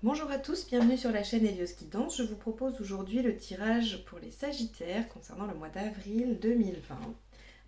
Bonjour à tous, bienvenue sur la chaîne Hélios qui danse. Je vous propose aujourd'hui le tirage pour les Sagittaires concernant le mois d'avril 2020.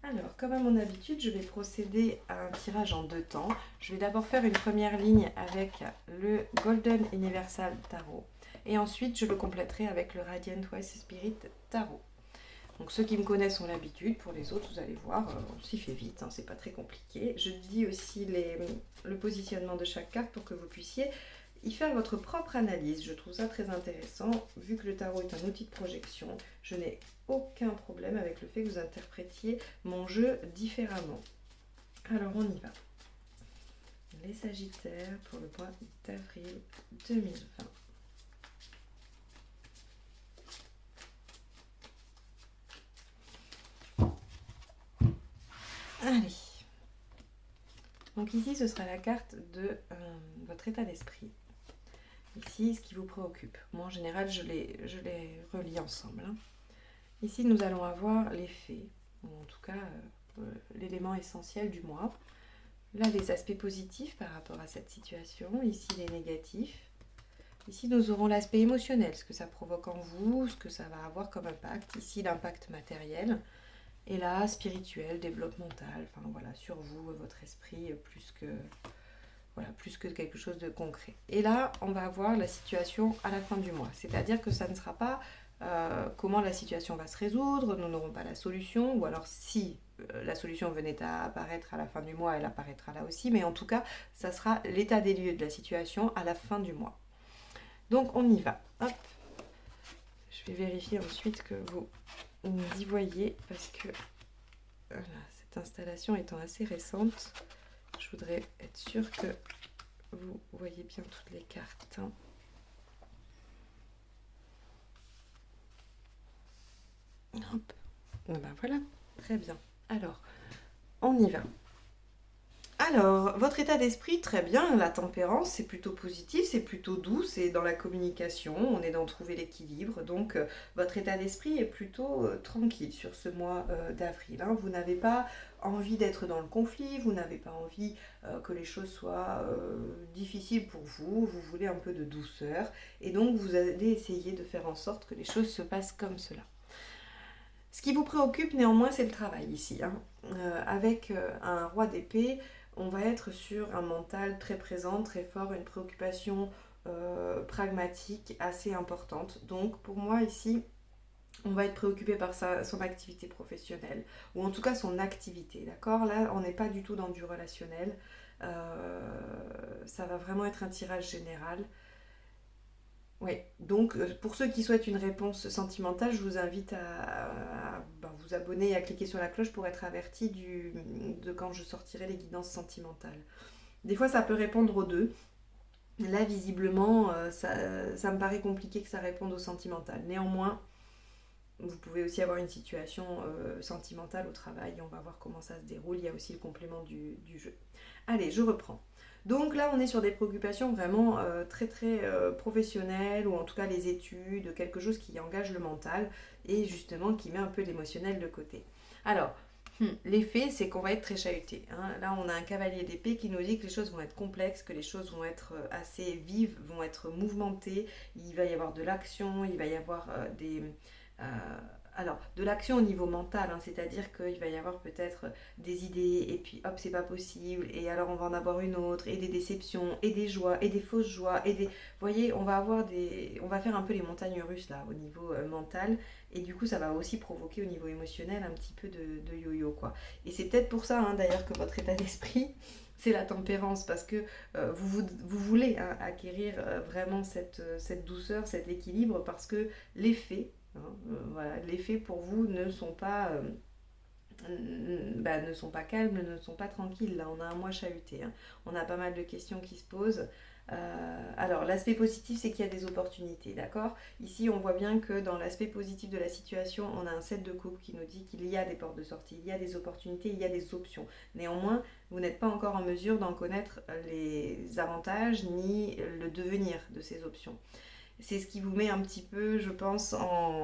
Alors, comme à mon habitude, je vais procéder à un tirage en deux temps. Je vais d'abord faire une première ligne avec le Golden Universal Tarot et ensuite je le compléterai avec le Radiant Wise Spirit Tarot. Donc ceux qui me connaissent ont l'habitude, pour les autres vous allez voir, on s'y fait vite, hein, c'est pas très compliqué. Je dis aussi le positionnement de chaque carte pour que vous puissiez y faire votre propre analyse. Je trouve ça très intéressant. Vu que le tarot est un outil de projection, je n'ai aucun problème avec le fait que vous interprétiez mon jeu différemment. Alors on y va. Les Sagittaires pour le mois d'avril 2020. Allez. Donc ici, ce sera la carte de votre état d'esprit. Ici, ce qui vous préoccupe. Moi, en général, je les relis ensemble. Hein. Ici, nous allons avoir les faits, ou en tout cas, l'élément essentiel du mois. Là, les aspects positifs par rapport à cette situation. Ici, les négatifs. Ici, nous aurons l'aspect émotionnel, ce que ça provoque en vous, ce que ça va avoir comme impact. Ici, l'impact matériel. Et là, spirituel, développemental, enfin voilà, sur vous, votre esprit, plus que quelque chose de concret. Et là, on va avoir la situation à la fin du mois. C'est-à-dire que ça ne sera pas comment la situation va se résoudre, nous n'aurons pas la solution, ou alors si la solution venait à apparaître à la fin du mois, elle apparaîtra là aussi, mais en tout cas, ça sera l'état des lieux de la situation à la fin du mois. Donc on y va. Hop. Je vais vérifier ensuite que vous y voyez, parce que voilà, cette installation étant assez récente, je voudrais être sûre que vous voyez bien toutes les cartes. Hop. Ben voilà, très bien. Alors, on y va. Alors, votre état d'esprit, très bien, la tempérance, c'est plutôt positif, c'est plutôt doux, c'est dans la communication, on est dans trouver l'équilibre, donc votre état d'esprit est plutôt tranquille sur ce mois d'avril. Hein. Vous n'avez pas envie d'être dans le conflit, vous n'avez pas envie que les choses soient difficiles pour vous, vous voulez un peu de douceur, et donc vous allez essayer de faire en sorte que les choses se passent comme cela. Ce qui vous préoccupe néanmoins, c'est le travail ici. Hein. Avec un roi d'épée, on va être sur un mental très présent, très fort, une préoccupation pragmatique assez importante. Donc pour moi ici, on va être préoccupé par son activité professionnelle, ou en tout cas son activité, d'accord. Là, on n'est pas du tout dans du relationnel. Ça va vraiment être un tirage général. Oui, donc pour ceux qui souhaitent une réponse sentimentale, je vous invite à vous abonner et à cliquer sur la cloche pour être averti de quand je sortirai les guidances sentimentales. Des fois, ça peut répondre aux deux. Là, visiblement, ça me paraît compliqué que ça réponde au sentimental. Néanmoins, vous pouvez aussi avoir une situation sentimentale au travail. On va voir comment ça se déroule. Il y a aussi le complément du jeu. Allez, je reprends. Donc là, on est sur des préoccupations vraiment très très professionnelles, ou en tout cas les études, quelque chose qui engage le mental et justement qui met un peu l'émotionnel de côté. Alors, l'effet, c'est qu'on va être très chahuté. Hein. Là, on a un cavalier d'épée qui nous dit que les choses vont être complexes, que les choses vont être assez vives, vont être mouvementées. Il va y avoir de l'action, il va y avoir euh, alors, de l'action au niveau mental, hein, c'est-à-dire qu'il va y avoir peut-être des idées, et puis hop, c'est pas possible, et alors on va en avoir une autre, et des déceptions, et des joies, et des fausses joies, et des... Vous voyez, on va faire un peu les montagnes russes, là, au niveau mental, et du coup, ça va aussi provoquer au niveau émotionnel un petit peu de yo-yo, quoi. Et c'est peut-être pour ça, hein, d'ailleurs, que votre état d'esprit, c'est la tempérance, parce que vous voulez hein, acquérir vraiment cette douceur, cet équilibre, parce que les faits, hein, voilà, les faits pour vous ne sont pas calmes, ne sont pas tranquilles. Là, on a un mois chahuté. Hein. On a pas mal de questions qui se posent. Alors, l'aspect positif, c'est qu'il y a des opportunités, d'accord. Ici, on voit bien que dans l'aspect positif de la situation, on a un 7 de coupe qui nous dit qu'il y a des portes de sortie, il y a des opportunités, il y a des options. Néanmoins, vous n'êtes pas encore en mesure d'en connaître les avantages ni le devenir de ces options. C'est ce qui vous met un petit peu, je pense, en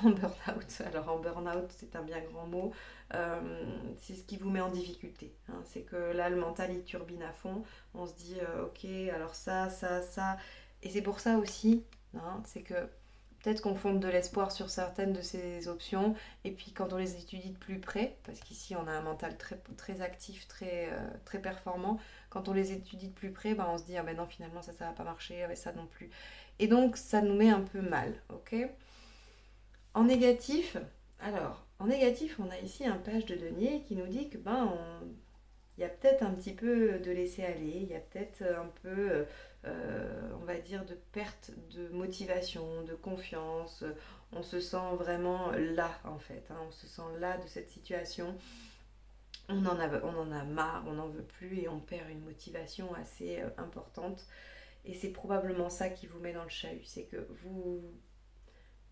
burn-out. Alors en burn-out, c'est un bien grand mot. C'est ce qui vous met en difficulté. Hein. C'est que là, le mental, il turbine à fond. On se dit, ok, alors ça, ça, ça. Et c'est pour ça aussi, hein, c'est que peut-être qu'on fonde de l'espoir sur certaines de ces options, et puis quand on les étudie de plus près, parce qu'ici on a un mental très, très actif, très performant, quand on les étudie de plus près, ben on se dit ah ben non finalement ça va pas marcher, ah ben ça non plus. Et donc ça nous met un peu mal, ok. En négatif, alors en négatif on a ici un page de denier qui nous dit que il y a peut-être un petit peu de laisser aller, il y a peut-être un peu, on va dire, de perte de motivation, de confiance. On se sent vraiment là, en fait. Hein, on se sent là de cette situation. On en a marre, on n'en veut plus et on perd une motivation assez importante. Et c'est probablement ça qui vous met dans le chahut. C'est que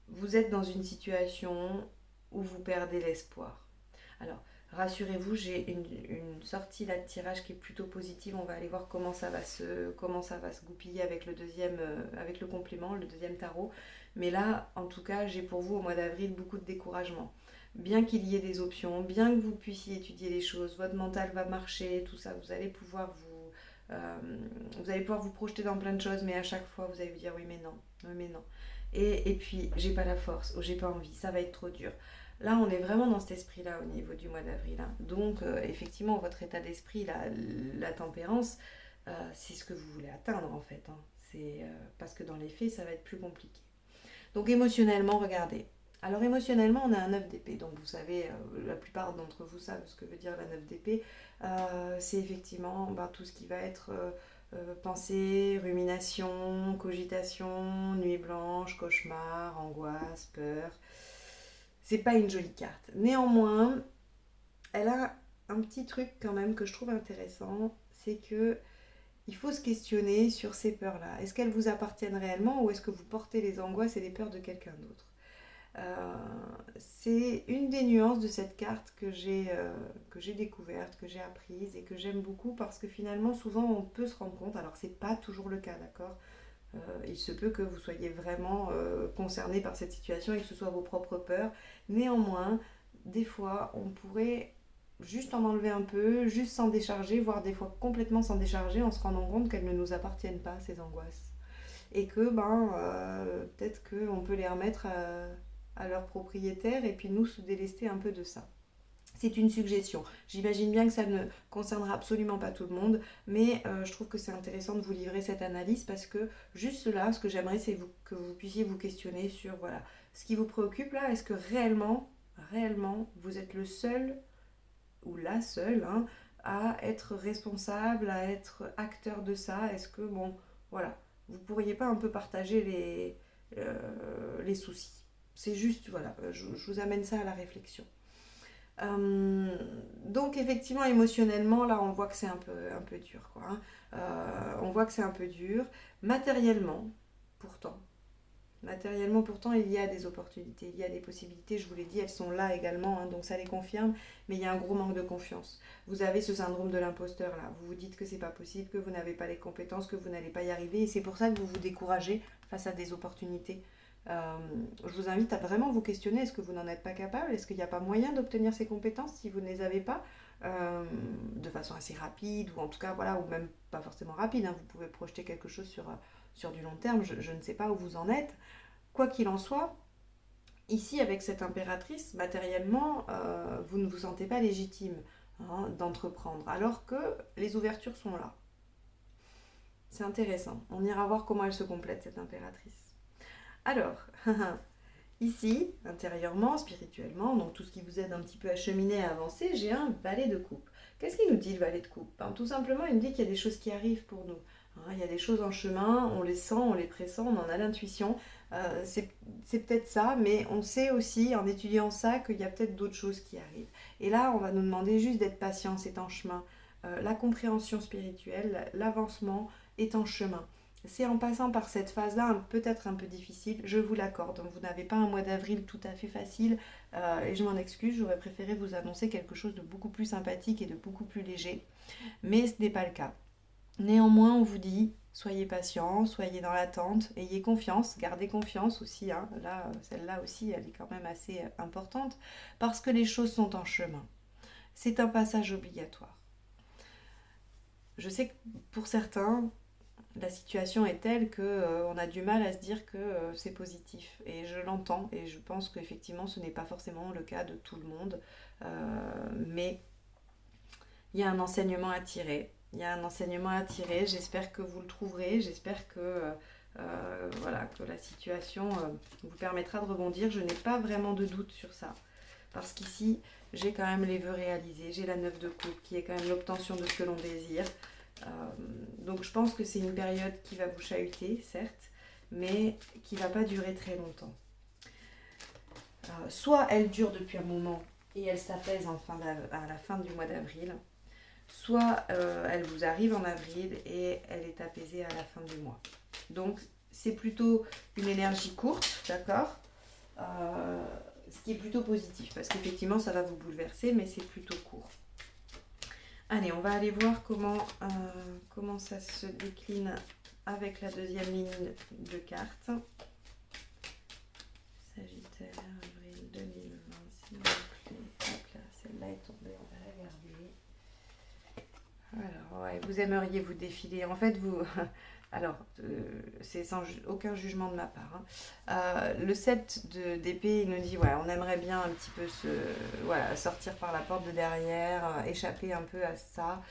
vous êtes dans une situation où vous perdez l'espoir. Alors, rassurez-vous, j'ai une sortie là de tirage qui est plutôt positive. On va aller voir comment ça va se goupiller avec le deuxième, avec le complément, le deuxième tarot. Mais là, en tout cas, j'ai pour vous au mois d'avril beaucoup de découragement. Bien qu'il y ait des options, bien que vous puissiez étudier les choses, votre mental va marcher, tout ça, vous allez pouvoir vous projeter dans plein de choses, mais à chaque fois, vous allez vous dire oui mais non. Et puis, j'ai pas la force, ou j'ai pas envie, ça va être trop dur. Là, on est vraiment dans cet esprit-là au niveau du mois d'avril. Hein. Donc, effectivement, votre état d'esprit, la tempérance, c'est ce que vous voulez atteindre en fait. Hein. Parce que dans les faits, ça va être plus compliqué. Donc, émotionnellement, regardez. Alors, émotionnellement, on a un 9 d'épée. Donc, vous savez, la plupart d'entre vous savent ce que veut dire la 9 d'épée. C'est effectivement tout ce qui va être pensée, rumination, cogitation, nuit blanche, cauchemar, angoisse, peur. C'est pas une jolie carte. Néanmoins, elle a un petit truc quand même que je trouve intéressant, c'est que il faut se questionner sur ces peurs-là. Est-ce qu'elles vous appartiennent réellement ou est-ce que vous portez les angoisses et les peurs de quelqu'un d'autre? C'est une des nuances de cette carte que j'ai découverte, que j'ai apprise et que j'aime beaucoup parce que finalement souvent on peut se rendre compte, alors c'est pas toujours le cas, d'accord. Il se peut que vous soyez vraiment concerné par cette situation et que ce soit vos propres peurs. Néanmoins, des fois, on pourrait juste en enlever un peu, juste s'en décharger, voire des fois complètement s'en décharger en se rendant compte qu'elles ne nous appartiennent pas, ces angoisses. Et que peut-être qu'on peut les remettre à leur propriétaire et puis nous se délester un peu de ça. C'est une suggestion. J'imagine bien que ça ne concernera absolument pas tout le monde, mais je trouve que c'est intéressant de vous livrer cette analyse parce que juste là, ce que j'aimerais, c'est que vous puissiez vous questionner sur voilà, ce qui vous préoccupe là. Est-ce que réellement, vous êtes le seul ou la seule hein, à être responsable, à être acteur de ça? Est-ce que, voilà, vous pourriez pas un peu partager les soucis? C'est juste, voilà, je vous amène ça à la réflexion. Donc effectivement émotionnellement là on voit que c'est un peu dur quoi, hein. On voit que c'est un peu dur pourtant matériellement pourtant il y a des opportunités, il y a des possibilités, je vous l'ai dit, elles sont là également hein, donc ça les confirme, mais il y a un gros manque de confiance. Vous avez ce syndrome de l'imposteur là, vous vous dites que c'est pas possible, que vous n'avez pas les compétences, que vous n'allez pas y arriver et c'est pour ça que vous vous découragez face à des opportunités. Je vous invite à vraiment vous questionner, est-ce que vous n'en êtes pas capable? Est-ce qu'il n'y a pas moyen d'obtenir ces compétences si vous ne les avez pas de façon assez rapide ou en tout cas voilà, ou même pas forcément rapide, hein, vous pouvez projeter quelque chose sur du long terme, je ne sais pas où vous en êtes. Quoi qu'il en soit, ici avec cette impératrice, matériellement, vous ne vous sentez pas légitime hein, d'entreprendre alors que les ouvertures sont là. C'est intéressant, on ira voir comment elle se complète cette impératrice. Alors, ici, intérieurement, spirituellement, donc tout ce qui vous aide un petit peu à cheminer, à avancer, j'ai un valet de coupe. Qu'est-ce qu'il nous dit le valet de coupe? Tout simplement, il nous dit qu'il y a des choses qui arrivent pour nous. Hein, il y a des choses en chemin, on les sent, on les pressent, on en a l'intuition. C'est peut-être ça, mais on sait aussi en étudiant ça qu'il y a peut-être d'autres choses qui arrivent. Et là, on va nous demander juste d'être patient, c'est en chemin. La compréhension spirituelle, l'avancement est en chemin. C'est en passant par cette phase-là, peut-être un peu difficile, je vous l'accorde. Vous n'avez pas un mois d'avril tout à fait facile, et je m'en excuse, j'aurais préféré vous annoncer quelque chose de beaucoup plus sympathique et de beaucoup plus léger, mais ce n'est pas le cas. Néanmoins, on vous dit, soyez patient, soyez dans l'attente, ayez confiance, gardez confiance aussi, hein. Là, celle-là aussi, elle est quand même assez importante, parce que les choses sont en chemin. C'est un passage obligatoire. Je sais que pour certains, la situation est telle que on a du mal à se dire que c'est positif. Et je l'entends et je pense qu'effectivement ce n'est pas forcément le cas de tout le monde. Mais il y a un enseignement à tirer. Il y a un enseignement à tirer. J'espère que vous le trouverez. J'espère que, voilà, que la situation vous permettra de rebondir. Je n'ai pas vraiment de doute sur ça. Parce qu'ici, j'ai quand même les vœux réalisés. J'ai la 9 de coupe qui est quand même l'obtention de ce que l'on désire. Donc je pense que c'est une période qui va vous chahuter, certes, mais qui ne va pas durer très longtemps. Soit elle dure depuis un moment et elle s'apaise à la fin du mois d'avril, soit elle vous arrive en avril et elle est apaisée à la fin du mois. Donc c'est plutôt une énergie courte, d'accord, ce qui est plutôt positif, parce qu'effectivement ça va vous bouleverser, mais c'est plutôt court. Allez, on va aller voir comment ça se décline avec la deuxième ligne de cartes. Sagittaire, avril 2020, s'il vous plaît. Hop là, celle-là est tombée, on va la regarder. Alors, ouais, vous aimeriez vous défiler. En fait, vous... Alors, c'est sans aucun jugement de ma part. Le 7 d'épée, il nous dit, ouais, on aimerait bien un petit peu voilà, sortir par la porte de derrière, échapper un peu à ça,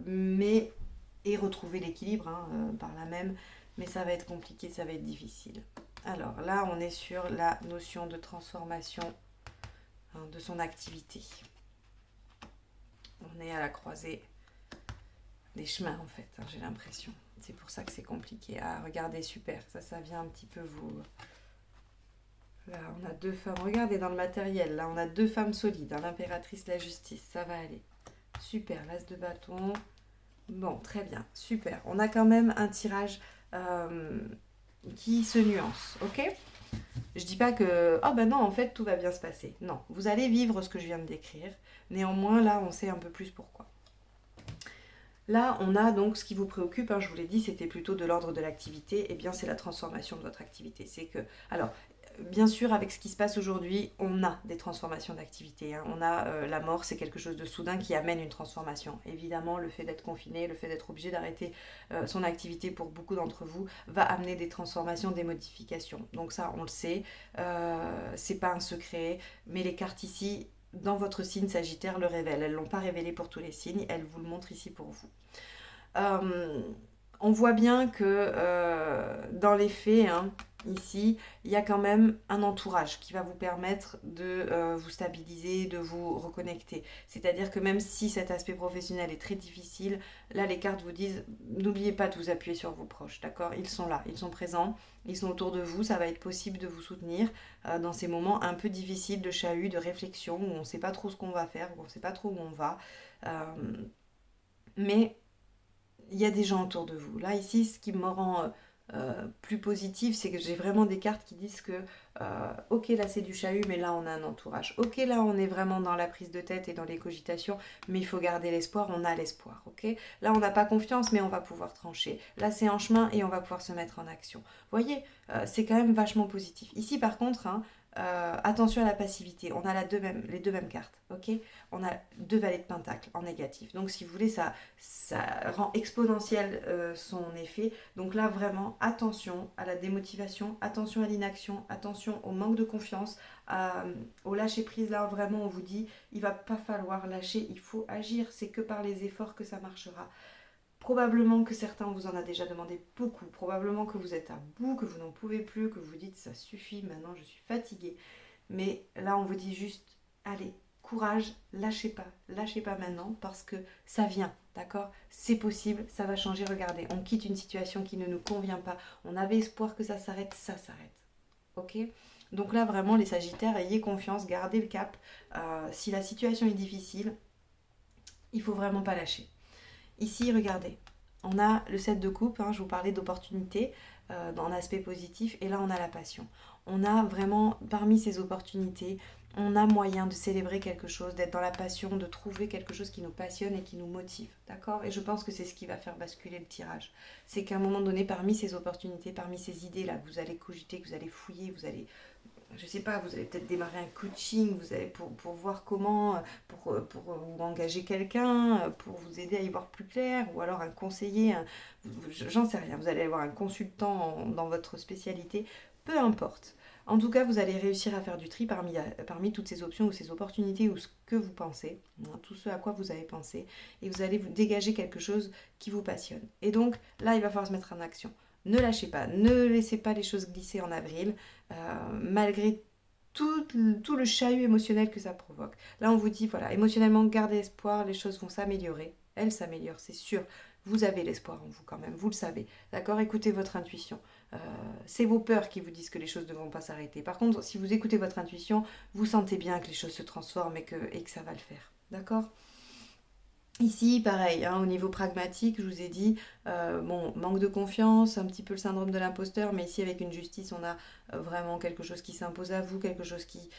et retrouver l'équilibre par là même. Mais ça va être compliqué, ça va être difficile. Alors là, on est sur la notion de transformation de son activité. On est à la croisée des chemins, en fait, j'ai l'impression. C'est pour ça que c'est compliqué. Ah, regardez, super. Ça vient un petit peu vous... Là, on a deux femmes. Regardez dans le matériel. Là, on a deux femmes solides. L'impératrice, la justice. Ça va aller. Super. L'as de bâton. Bon, très bien. Super. On a quand même un tirage qui se nuance. Ok ? Je dis pas que... Ah ben non, en fait, tout va bien se passer. Non. Vous allez vivre ce que je viens de décrire. Néanmoins, là, on sait un peu plus pourquoi. Là, on a donc ce qui vous préoccupe, je vous l'ai dit, c'était plutôt de l'ordre de l'activité, et bien c'est la transformation de votre activité. C'est que, alors, bien sûr, avec ce qui se passe aujourd'hui, on a des transformations d'activité. On a la mort, c'est quelque chose de soudain qui amène une transformation. Évidemment, le fait d'être confiné, le fait d'être obligé d'arrêter son activité pour beaucoup d'entre vous, va amener des transformations, des modifications. Donc ça, on le sait, c'est pas un secret, mais les cartes ici... Dans votre signe Sagittaire le révèle. Elles ne l'ont pas révélé pour tous les signes, elles vous le montrent ici pour vous. On voit bien que dans les faits, ici, il y a quand même un entourage qui va vous permettre de vous stabiliser, de vous reconnecter. C'est-à-dire que même si cet aspect professionnel est très difficile, là les cartes vous disent, n'oubliez pas de vous appuyer sur vos proches, d'accord ? Ils sont là, ils sont présents, ils sont autour de vous, ça va être possible de vous soutenir dans ces moments un peu difficiles de chahut, de réflexion, où on ne sait pas trop ce qu'on va faire, où on ne sait pas trop où on va. Mais il y a des gens autour de vous. Là, ici, ce qui me rend plus positive, c'est que j'ai vraiment des cartes qui disent que, ok, là, c'est du chahut, mais là, on a un entourage. Ok, là, on est vraiment dans la prise de tête et dans les cogitations, mais il faut garder l'espoir, on a l'espoir, ok ? Là, on n'a pas confiance, mais on va pouvoir trancher. Là, c'est en chemin et on va pouvoir se mettre en action. Vous voyez, c'est quand même vachement positif. Ici, par contre, attention à la passivité. On a les deux mêmes cartes, ok ? On a deux valets de pentacle en négatif. Donc, si vous voulez, ça rend exponentiel son effet. Donc là, vraiment, attention à la démotivation, attention à l'inaction, attention au manque de confiance, au lâcher-prise. Là, vraiment, on vous dit, il va pas falloir lâcher, il faut agir. C'est que par les efforts que ça marchera. Probablement que certains vous en a déjà demandé beaucoup, probablement que vous êtes à bout, que vous n'en pouvez plus, que vous dites ça suffit, maintenant je suis fatiguée. Mais là on vous dit juste, allez, courage, lâchez pas maintenant parce que ça vient, d'accord ? C'est possible, ça va changer, regardez, on quitte une situation qui ne nous convient pas, on avait espoir que ça s'arrête, ok ? Donc là vraiment les Sagittaires, ayez confiance, gardez le cap, si la situation est difficile, il faut vraiment pas lâcher. Ici, regardez, on a le 7 de coupe, je vous parlais d'opportunités dans l'aspect positif, et là on a la passion. On a vraiment, parmi ces opportunités, on a moyen de célébrer quelque chose, d'être dans la passion, de trouver quelque chose qui nous passionne et qui nous motive, d'accord ? Et je pense que c'est ce qui va faire basculer le tirage. C'est qu'à un moment donné, parmi ces opportunités, parmi ces idées-là que vous allez cogiter, que vous allez fouiller, vous allez je sais pas, vous allez peut-être démarrer un coaching, vous allez pour voir comment, pour ou engager quelqu'un, pour vous aider à y voir plus clair, ou alors un conseiller, j'en sais rien, vous allez avoir un consultant dans votre spécialité, peu importe. En tout cas, vous allez réussir à faire du tri parmi toutes ces options ou ces opportunités ou ce que vous pensez, hein, tout ce à quoi vous avez pensé, et vous allez vous dégager quelque chose qui vous passionne. Et donc là, il va falloir se mettre en action. Ne lâchez pas, ne laissez pas les choses glisser en avril, malgré tout le chahut émotionnel que ça provoque. Là, on vous dit, voilà, émotionnellement, gardez espoir, les choses vont s'améliorer. Elles s'améliorent, c'est sûr. Vous avez l'espoir en vous quand même, vous le savez. D'accord. Écoutez votre intuition. Euh, c'est vos peurs qui vous disent que les choses ne vont pas s'arrêter. Par contre, si vous écoutez votre intuition, vous sentez bien que les choses se transforment et que ça va le faire. D'accord. Ici, pareil, hein, au niveau pragmatique, je vous ai dit, bon, manque de confiance, un petit peu le syndrome de l'imposteur, mais ici avec une justice, on a vraiment quelque chose qui s'impose à vous, quelque chose qui...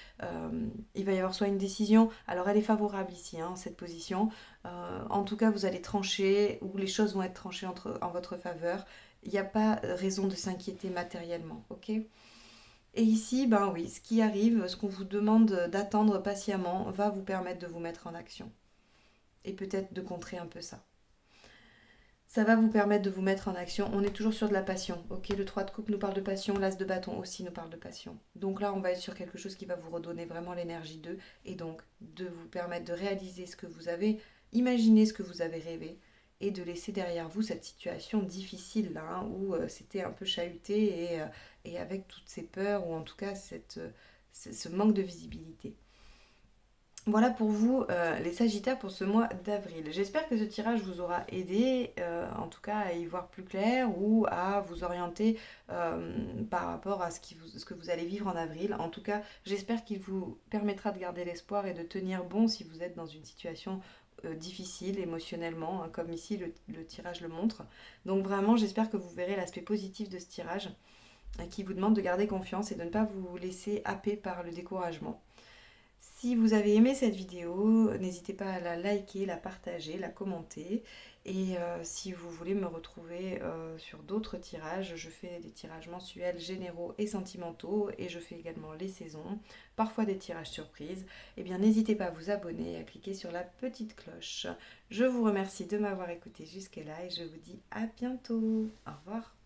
il va y avoir soit une décision, alors elle est favorable ici, hein, cette position. En tout cas, vous allez trancher, ou les choses vont être tranchées en votre faveur. Il n'y a pas raison de s'inquiéter matériellement, ok. Et ici, ben oui, ce qui arrive, ce qu'on vous demande d'attendre patiemment, va vous permettre de vous mettre en action et peut-être de contrer un peu ça. Ça va vous permettre de vous mettre en action. On est toujours sur de la passion. Ok, le 3 de coupe nous parle de passion, l'as de bâton aussi nous parle de passion. Donc là, on va être sur quelque chose qui va vous redonner vraiment l'énergie d'eux et donc de vous permettre de réaliser ce que vous avez imaginé, ce que vous avez rêvé et de laisser derrière vous cette situation difficile là, hein, où c'était un peu chahuté et avec toutes ces peurs ou en tout cas ce manque de visibilité. Voilà pour vous, les Sagittaires, pour ce mois d'avril. J'espère que ce tirage vous aura aidé, en tout cas à y voir plus clair ou à vous orienter par rapport à ce que vous allez vivre en avril. En tout cas, j'espère qu'il vous permettra de garder l'espoir et de tenir bon si vous êtes dans une situation difficile émotionnellement, hein, comme ici le tirage le montre. Donc vraiment, j'espère que vous verrez l'aspect positif de ce tirage qui vous demande de garder confiance et de ne pas vous laisser happer par le découragement. Si vous avez aimé cette vidéo, n'hésitez pas à la liker, la partager, la commenter. Et si vous voulez me retrouver sur d'autres tirages, je fais des tirages mensuels généraux et sentimentaux et je fais également les saisons, parfois des tirages surprises. Eh bien, n'hésitez pas à vous abonner et à cliquer sur la petite cloche. Je vous remercie de m'avoir écouté jusque-là et je vous dis à bientôt. Au revoir.